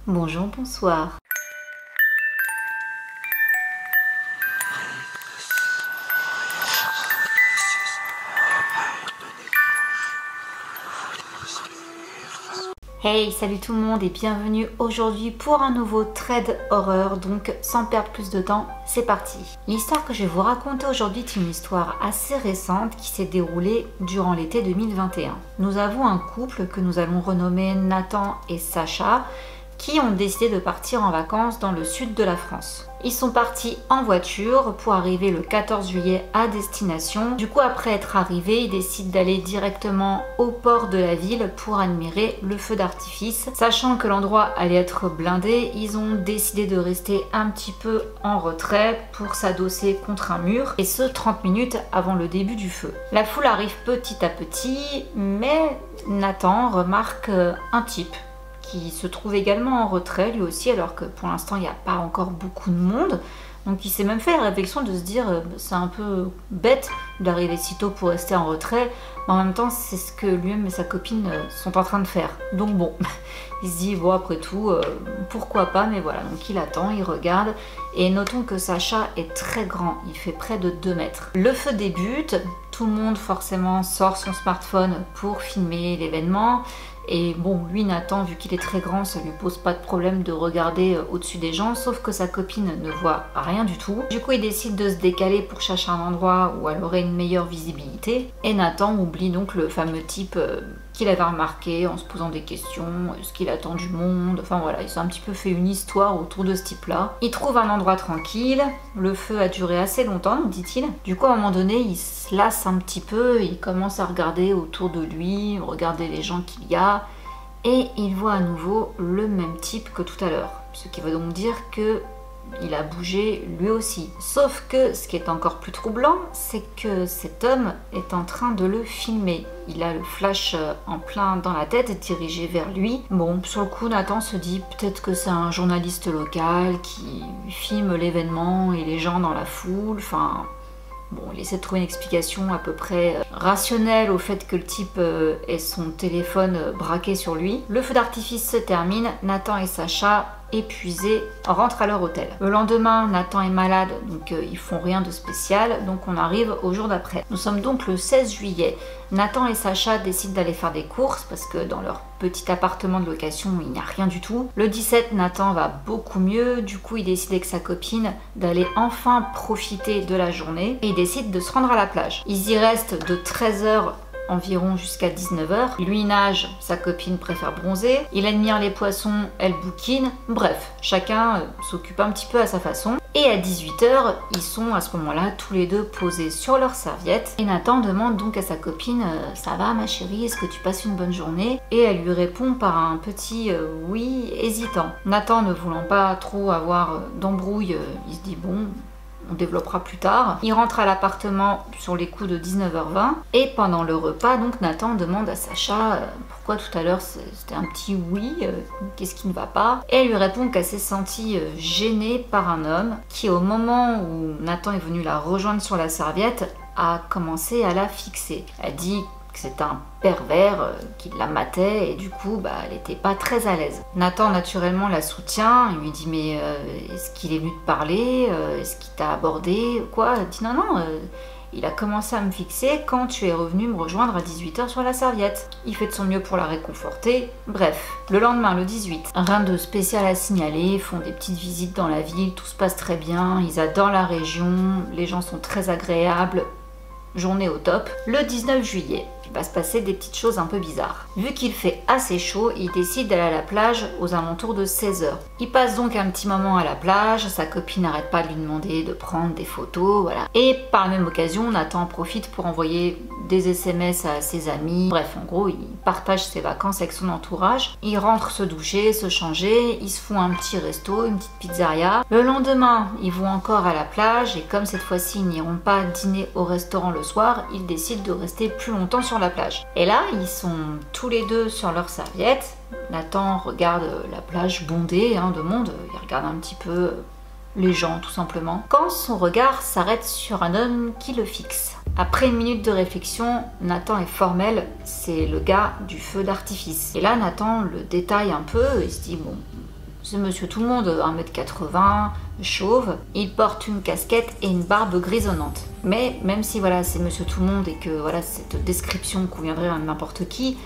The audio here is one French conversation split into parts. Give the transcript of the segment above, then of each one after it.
Bonjour, bonsoir. Hey, salut tout le monde et bienvenue aujourd'hui pour un nouveau trade horreur, donc sans perdre plus de temps, c'est parti. L'histoire que je vais vous raconter aujourd'hui est une histoire assez récente qui s'est déroulée durant l'été 2021. Nous avons un couple que nous allons renommer Nathan et Sacha qui ont décidé de partir en vacances dans le sud de la France. Ils sont partis en voiture pour arriver le 14 juillet à destination. Du coup, après être arrivés, ils décident d'aller directement au port de la ville pour admirer le feu d'artifice. Sachant que l'endroit allait être blindé, ils ont décidé de rester un petit peu en retrait pour s'adosser contre un mur, et ce 30 minutes avant le début du feu. La foule arrive petit à petit, mais Nathan remarque un type qui se trouve également en retrait lui aussi, alors que pour l'instant il n'y a pas encore beaucoup de monde. Donc il s'est même fait la réflexion de se dire c'est un peu bête d'arriver si tôt pour rester en retrait, mais en même temps c'est ce que lui-même et sa copine sont en train de faire. Donc bon, il se dit bon après tout, pourquoi pas, mais voilà, donc il attend, il regarde, et notons que Sacha est très grand, il fait près de 2 mètres. Le feu débute, tout le monde forcément sort son smartphone pour filmer l'événement. Et bon, lui, Nathan, vu qu'il est très grand, ça lui pose pas de problème de regarder au-dessus des gens, sauf que sa copine ne voit rien du tout. Du coup, il décide de se décaler pour chercher un endroit où elle aurait une meilleure visibilité. Et Nathan oublie donc le fameux type qu'il avait remarqué en se posant des questions, ce qu'il attend du monde, enfin voilà, il s'est un petit peu fait une histoire autour de ce type-là. Il trouve un endroit tranquille, le feu a duré assez longtemps, nous dit-il. Du coup, à un moment donné, il se lasse un petit peu, il commence à regarder autour de lui, regarder les gens qu'il y a, et il voit à nouveau le même type que tout à l'heure. Ce qui veut donc dire que il a bougé lui aussi. Sauf que ce qui est encore plus troublant, c'est que cet homme est en train de le filmer. Il a le flash en plein dans la tête, dirigé vers lui. Bon, sur le coup, Nathan se dit peut-être que c'est un journaliste local qui filme l'événement et les gens dans la foule, enfin... Bon, il essaie de trouver une explication à peu près rationnelle au fait que le type ait son téléphone braqué sur lui. Le feu d'artifice se termine, Nathan et Sacha, épuisés, rentrent à leur hôtel. Le lendemain, Nathan est malade, donc ils font rien de spécial, donc on arrive au jour d'après. Nous sommes donc le 16 juillet. Nathan et Sacha décident d'aller faire des courses parce que dans leur petit appartement de location, il n'y a rien du tout. Le 17, Nathan va beaucoup mieux, du coup il décide avec sa copine d'aller enfin profiter de la journée et il décide de se rendre à la plage. Ils y restent de 13h environ jusqu'à 19h. Lui nage, sa copine préfère bronzer. Il admire les poissons, elle bouquine. Bref, chacun s'occupe un petit peu à sa façon. Et à 18h, ils sont à ce moment-là tous les deux posés sur leurs serviettes. Et Nathan demande donc à sa copine ça va ma chérie, est-ce que tu passes une bonne journée? Et elle lui répond par un petit oui hésitant. Nathan, ne voulant pas trop avoir d'embrouille, il se dit bon, on développera plus tard. Il rentre à l'appartement sur les coups de 19h20 et pendant le repas, donc Nathan demande à Sacha pourquoi tout à l'heure c'était un petit oui, qu'est-ce qui ne va pas? Et elle lui répond qu'elle s'est sentie gênée par un homme qui, au moment où Nathan est venu la rejoindre sur la serviette, a commencé à la fixer. Elle dit que c'est un pervers qui la matait et du coup elle n'était pas très à l'aise. Nathan naturellement la soutient, il lui dit mais est-ce qu'il est venu te parler, est-ce qu'il t'a abordé ou quoi? Elle dit non, il a commencé à me fixer quand tu es revenu me rejoindre à 18h sur la serviette. Il fait de son mieux pour la réconforter. Bref, le lendemain, le 18, rien de spécial à signaler, ils font des petites visites dans la ville, tout se passe très bien, ils adorent la région, les gens sont très agréables, journée au top. Le 19 juillet, il va se passer des petites choses un peu bizarres. Vu qu'il fait assez chaud, il décide d'aller à la plage aux alentours de 16h. Il passe donc un petit moment à la plage, sa copine n'arrête pas de lui demander de prendre des photos, voilà. Et par la même occasion, Nathan en profite pour envoyer des SMS à ses amis. Bref, en gros, il partage ses vacances avec son entourage. Il rentre se doucher, se changer, ils se font un petit resto, une petite pizzeria. Le lendemain, ils vont encore à la plage et comme cette fois-ci, ils n'iront pas dîner au restaurant le soir, ils décident de rester plus longtemps sur la plage. Et là, ils sont tous les deux sur leurs serviettes. Nathan regarde la plage bondée de monde, il regarde un petit peu les gens tout simplement, quand son regard s'arrête sur un homme qui le fixe. Après une minute de réflexion, Nathan est formel, c'est le gars du feu d'artifice. Et là, Nathan le détaille un peu et se dit bon, C'est monsieur tout le monde, 1m80, chauve. Il porte une casquette et une barbe grisonnante. Mais même si voilà, c'est monsieur tout le monde et que voilà, cette description conviendrait à n'importe qui,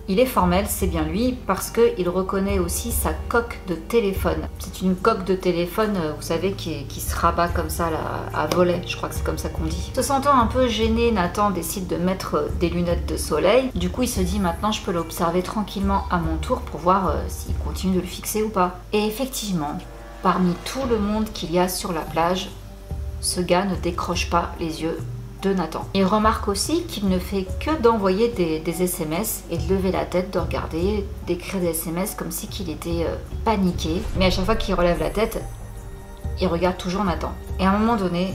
il est formel, c'est bien lui, parce qu'il reconnaît aussi sa coque de téléphone. C'est une coque de téléphone, vous savez, qui se rabat comme ça là, à volet, je crois que c'est comme ça qu'on dit. Se sentant un peu gêné, Nathan décide de mettre des lunettes de soleil. Du coup, il se dit maintenant je peux l'observer tranquillement à mon tour pour voir s'il continue de le fixer ou pas. Et effectivement, parmi tout le monde qu'il y a sur la plage, ce gars ne décroche pas les yeux de Nathan. Il remarque aussi qu'il ne fait que d'envoyer des SMS et de lever la tête, de regarder, d'écrire des SMS comme si qu'il était paniqué. Mais à chaque fois qu'il relève la tête, il regarde toujours Nathan. Et à un moment donné,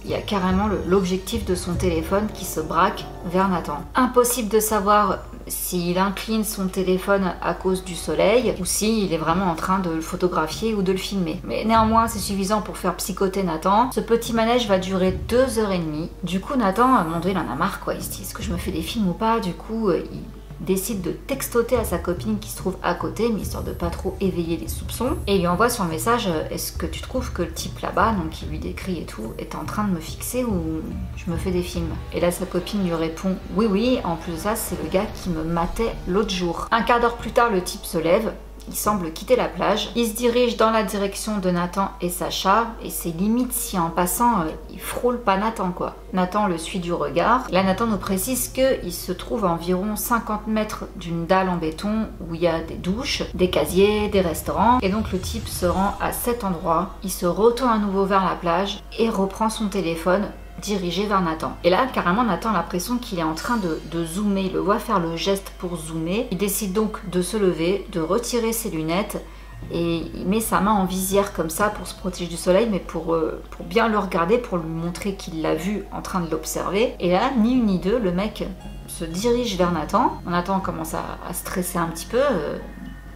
il y a carrément l'objectif de son téléphone qui se braque vers Nathan. Impossible de savoir s'il incline son téléphone à cause du soleil ou s'il est vraiment en train de le photographier ou de le filmer. Mais néanmoins, c'est suffisant pour faire psychoter Nathan. Ce petit manège va durer 2h30. Du coup, Nathan, à un moment donné, il en a marre, quoi. Il se dit, est-ce que je me fais des films ou pas? Du coup, il décide de textoter à sa copine qui se trouve à côté, mais histoire de pas trop éveiller les soupçons, et il lui envoie sur un message: est-ce que tu trouves que le type là-bas, donc qui lui décrit et tout, est en train de me fixer ou je me fais des films? Et là sa copine lui répond: oui oui, en plus de ça c'est le gars qui me matait l'autre jour. Un quart d'heure plus tard, le type se lève. Il semble quitter la plage. Il se dirige dans la direction de Nathan et Sacha, et c'est limite si en passant, il frôle pas Nathan, quoi. Nathan le suit du regard. Là, Nathan nous précise qu'il se trouve à environ 50 mètres d'une dalle en béton où il y a des douches, des casiers, des restaurants. Et donc le type se rend à cet endroit. Il se retourne à nouveau vers la plage et reprend son téléphone dirigé vers Nathan. Et là, carrément, Nathan a l'impression qu'il est en train de zoomer. Il le voit faire le geste pour zoomer. Il décide donc de se lever, de retirer ses lunettes et il met sa main en visière comme ça pour se protéger du soleil, mais pour bien le regarder, pour lui montrer qu'il l'a vu en train de l'observer. Et là, ni une ni deux, le mec se dirige vers Nathan. Nathan commence à stresser un petit peu.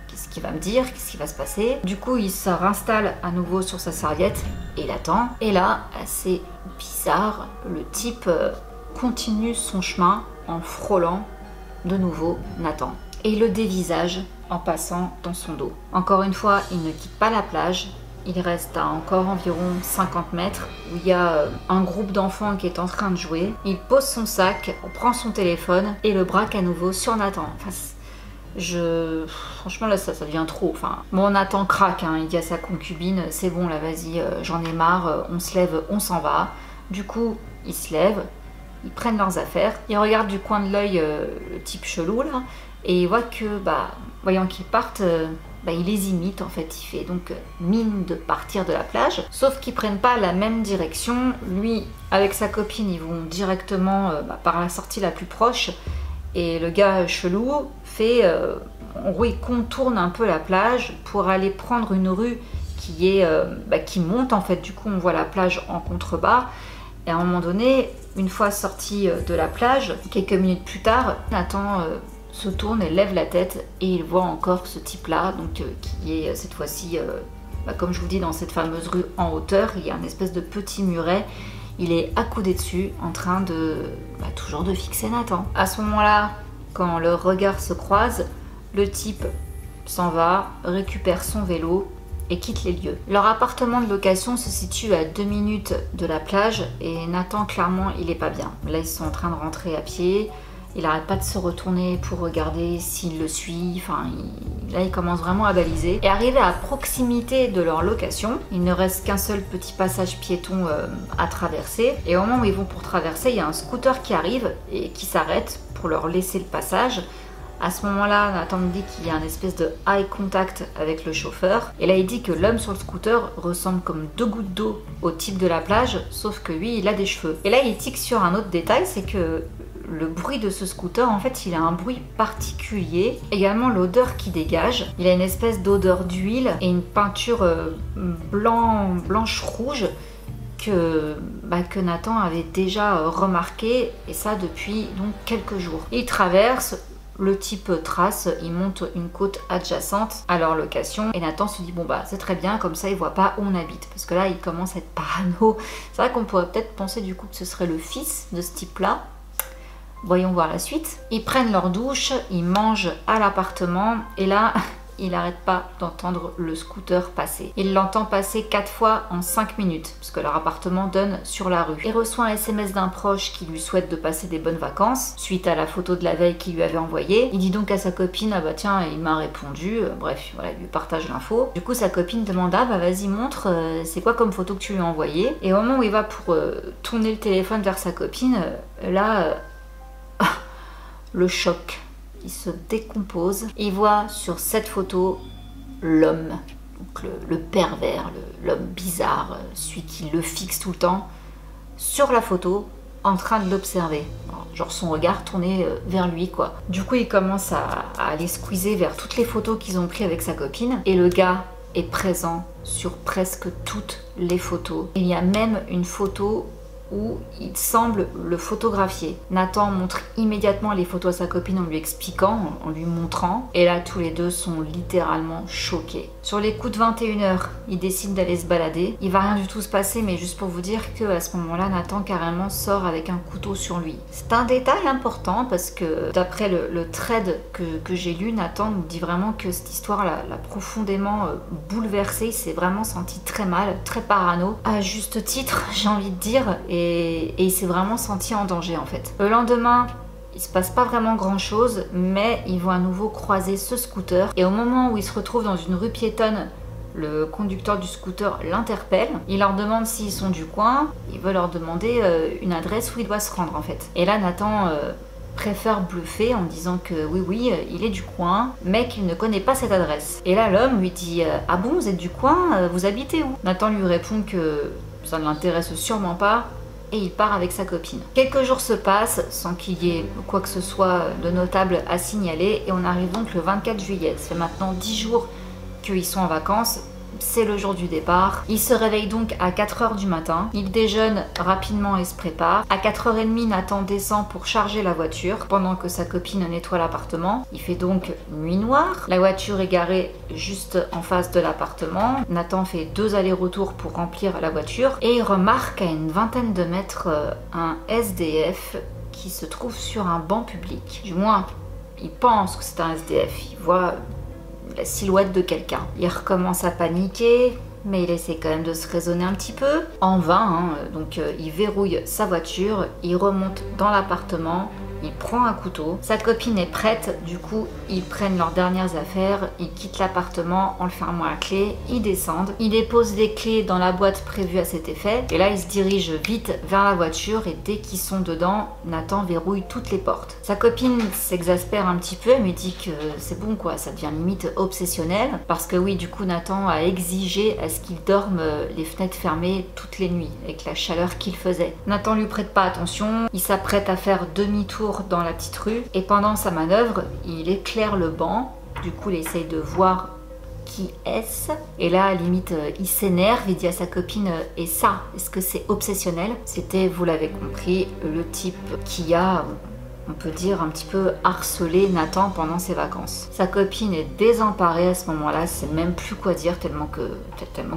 Qu'est-ce qu'il va me dire? Qu'est-ce qui va se passer? Du coup, il se réinstalle à nouveau sur sa serviette et il attend. Et là, assez bizarre, le type continue son chemin en frôlant de nouveau Nathan. Et il le dévisage en passant dans son dos. Encore une fois, il ne quitte pas la plage. Il reste à encore environ 50 mètres où il y a un groupe d'enfants qui est en train de jouer. Il pose son sac, prend son téléphone et le braque à nouveau sur Nathan. Enfin, franchement là ça devient trop. Enfin, bon, Nathan craque, hein. Il dit à sa concubine: c'est bon là, vas-y, j'en ai marre, on se lève, on s'en va. Du coup, ils se lèvent, ils prennent leurs affaires, ils regardent du coin de l'œil le type chelou là, et ils voient que, voyant qu'ils partent, il les imite en fait. Il fait donc mine de partir de la plage, sauf qu'ils prennent pas la même direction. Lui, avec sa copine, ils vont directement par la sortie la plus proche. Et le gars chelou fait, en gros, il contourne un peu la plage pour aller prendre une rue qui monte en fait. Du coup, on voit la plage en contrebas. Et à un moment donné, une fois sorti de la plage, quelques minutes plus tard, Nathan se tourne et lève la tête et il voit encore ce type-là, donc qui est cette fois-ci, comme je vous dis, dans cette fameuse rue en hauteur. Il y a un espèce de petit muret. Il est accoudé dessus, en train de toujours de fixer Nathan. À ce moment-là, quand leurs regards se croisent, le type s'en va, récupère son vélo et quitte les lieux. Leur appartement de location se situe à 2 minutes de la plage et Nathan, clairement, il est pas bien. Là, ils sont en train de rentrer à pied. Il n'arrête pas de se retourner pour regarder s'il le suit. Enfin, là, il commence vraiment à baliser. Et arrivé à proximité de leur location, il ne reste qu'un seul petit passage piéton à traverser. Et au moment où ils vont pour traverser, il y a un scooter qui arrive et qui s'arrête pour leur laisser le passage. À ce moment-là, Nathan me dit qu'il y a un espèce de eye contact avec le chauffeur. Et là, il dit que l'homme sur le scooter ressemble comme 2 gouttes d'eau au type de la plage, sauf que lui, il a des cheveux. Et là, il tique sur un autre détail, c'est que le bruit de ce scooter, en fait, il a un bruit particulier. Également, l'odeur qui dégage. Il a une espèce d'odeur d'huile et une peinture blanche-rouge que Nathan avait déjà remarqué, et ça depuis donc quelques jours. Il traverse. Le type trace, il monte une côte adjacente à leur location et Nathan se dit bon c'est très bien, comme ça il voit pas où on habite, parce que là il commence à être parano. C'est vrai qu'on pourrait peut-être penser du coup que ce serait le fils de ce type là. Voyons voir la suite. Ils prennent leur douche, ils mangent à l'appartement et là il n'arrête pas d'entendre le scooter passer. Il l'entend passer 4 fois en 5 minutes, parce que leur appartement donne sur la rue. Il reçoit un SMS d'un proche qui lui souhaite de passer des bonnes vacances, suite à la photo de la veille qu'il lui avait envoyée. Il dit donc à sa copine, ah bah tiens, il m'a répondu, bref, voilà, il lui partage l'info. Du coup, sa copine demande, ah bah vas-y, montre, c'est quoi comme photo que tu lui as envoyée? Et au moment où il va pour tourner le téléphone vers sa copine, là, le choc. Il se décompose. Il voit sur cette photo l'homme, donc le pervers, l'homme bizarre, celui qui le fixe tout le temps, sur la photo, en train de l'observer. Genre son regard tourné vers lui, quoi. Du coup, il commence à aller squeezer vers toutes les photos qu'ils ont prises avec sa copine. Et le gars est présent sur presque toutes les photos. Il y a même une photo où il semble le photographier. Nathan montre immédiatement les photos à sa copine en lui expliquant, en lui montrant, et là tous les deux sont littéralement choqués. Sur les coups de 21h, ils décident d'aller se balader. Il va rien du tout se passer, mais juste pour vous dire qu'à ce moment-là, Nathan carrément sort avec un couteau sur lui. C'est un détail important parce que d'après le thread que j'ai lu, Nathan nous dit vraiment que cette histoire l'a profondément bouleversé. Il s'est vraiment senti très mal, très parano, à juste titre, j'ai envie de dire, et il s'est vraiment senti en danger en fait. Le lendemain, il se passe pas vraiment grand chose, mais ils vont à nouveau croiser ce scooter, et au moment où ils se retrouvent dans une rue piétonne, le conducteur du scooter l'interpelle, il leur demande s'ils sont du coin, il veut leur demander une adresse où il doit se rendre en fait. Et là Nathan préfère bluffer en disant que oui, il est du coin, mais qu'il ne connaît pas cette adresse. Et là l'homme lui dit ah bon, vous êtes du coin, vous habitez où? Nathan lui répond que ça ne l'intéresse sûrement pas, et il part avec sa copine. Quelques jours se passent sans qu'il y ait quoi que ce soit de notable à signaler, et on arrive donc le 24 juillet. Ça fait maintenant 10 jours qu'ils sont en vacances. C'est le jour du départ. Il se réveille donc à 4h du matin. Il déjeune rapidement et se prépare. À 4h30, Nathan descend pour charger la voiture pendant que sa copine nettoie l'appartement. Il fait donc nuit noire. La voiture est garée juste en face de l'appartement. Nathan fait 2 allers-retours pour remplir la voiture et il remarque à une vingtaine de mètres un SDF qui se trouve sur un banc public. Du moins, il pense que c'est un SDF. Il voit la silhouette de quelqu'un. Il recommence à paniquer, mais il essaie quand même de se raisonner un petit peu. En vain, hein. Donc il verrouille sa voiture, il remonte dans l'appartement, il prend un couteau. Sa copine est prête, du coup ils prennent leurs dernières affaires, ils quittent l'appartement en le fermant à clé, ils descendent, ils déposent les clés dans la boîte prévue à cet effet, et là ils se dirigent vite vers la voiture, et dès qu'ils sont dedans, Nathan verrouille toutes les portes. Sa copine s'exaspère un petit peu, elle me dit que c'est bon quoi, ça devient limite obsessionnel, parce que oui, du coup Nathan a exigé à ce qu'il dorme les fenêtres fermées toutes les nuits, avec la chaleur qu'il faisait. Nathan lui prête pas attention, il s'apprête à faire demi-tour dans la petite rue, et pendant sa manœuvre, il éclaire le banc. Du coup, il essaye de voir qui est-ce, et là, à la limite, il s'énerve, il dit à sa copine et ça, est-ce que c'est obsessionnel? C'était, vous l'avez compris, le type qui a, on peut dire, un petit peu harcelé Nathan pendant ses vacances. Sa copine est désemparée à ce moment-là, c'est même plus quoi dire, tellement que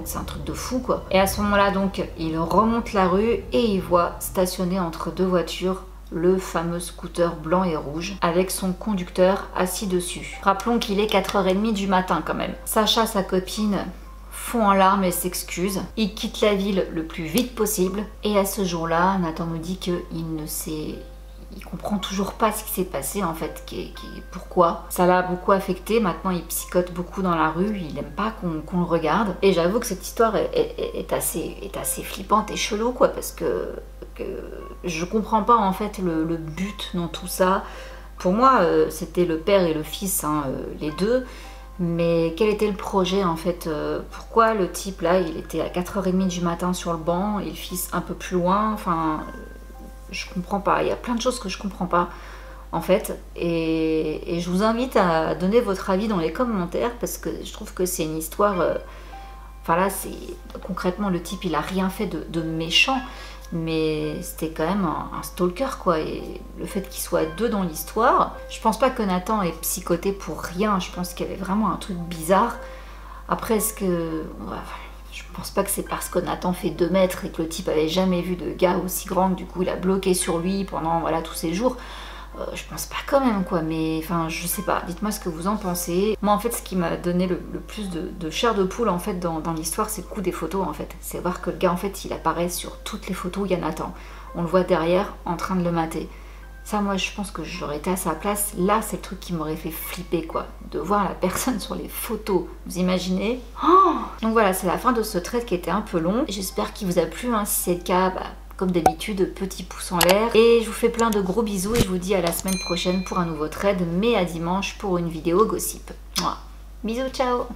c'est un truc de fou quoi. Et à ce moment-là, donc, il remonte la rue et il voit stationner entre 2 voitures le fameux scooter blanc et rouge avec son conducteur assis dessus. Rappelons qu'il est 4h30 du matin quand même. Sacha, sa copine, fond en larmes et s'excuse. Il quitte la ville le plus vite possible, et à ce jour-là, Nathan nous dit il comprend toujours pas ce qui s'est passé en fait, pourquoi. Ça l'a beaucoup affecté, maintenant il psychote beaucoup dans la rue, il aime pas qu'on le regarde. Et j'avoue que cette histoire est assez flippante et chelou quoi, parce que je comprends pas en fait le but dans tout ça. Pour moi c'était le père et le fils, hein, les deux. Mais quel était le projet en fait? Pourquoi le type là, il était à 4h30 du matin sur le banc et le fils un peu plus loin? Enfin, je comprends pas, il y a plein de choses que je comprends pas en fait, et je vous invite à donner votre avis dans les commentaires, parce que je trouve que c'est une histoire, enfin là c'est concrètement le type il a rien fait de méchant, mais c'était quand même un stalker quoi, et le fait qu'il soit 2 dans l'histoire, je pense pas que Nathan est psychoté pour rien, je pense qu'il y avait vraiment un truc bizarre. Après est-ce que... Ouais, je pense pas que c'est parce que Nathan fait 2 mètres et que le type avait jamais vu de gars aussi grand que du coup il a bloqué sur lui pendant voilà tous ces jours. Je pense pas quand même quoi, mais enfin je sais pas, dites-moi ce que vous en pensez. Moi en fait ce qui m'a donné le plus de chair de poule en fait dans l'histoire, c'est le coup des photos en fait. C'est voir que le gars en fait il apparaît sur toutes les photos où il y a Nathan. On le voit derrière en train de le mater. Ça moi je pense que j'aurais été à sa place, là c'est le truc qui m'aurait fait flipper quoi, de voir la personne sur les photos, vous imaginez? Oh, donc voilà, c'est la fin de ce trade qui était un peu long. J'espère qu'il vous a plu, hein. Si c'est le cas, comme d'habitude, petit pouce en l'air. Et je vous fais plein de gros bisous et je vous dis à la semaine prochaine pour un nouveau trade, mais à dimanche pour une vidéo gossip. Mouah. Bisous, ciao.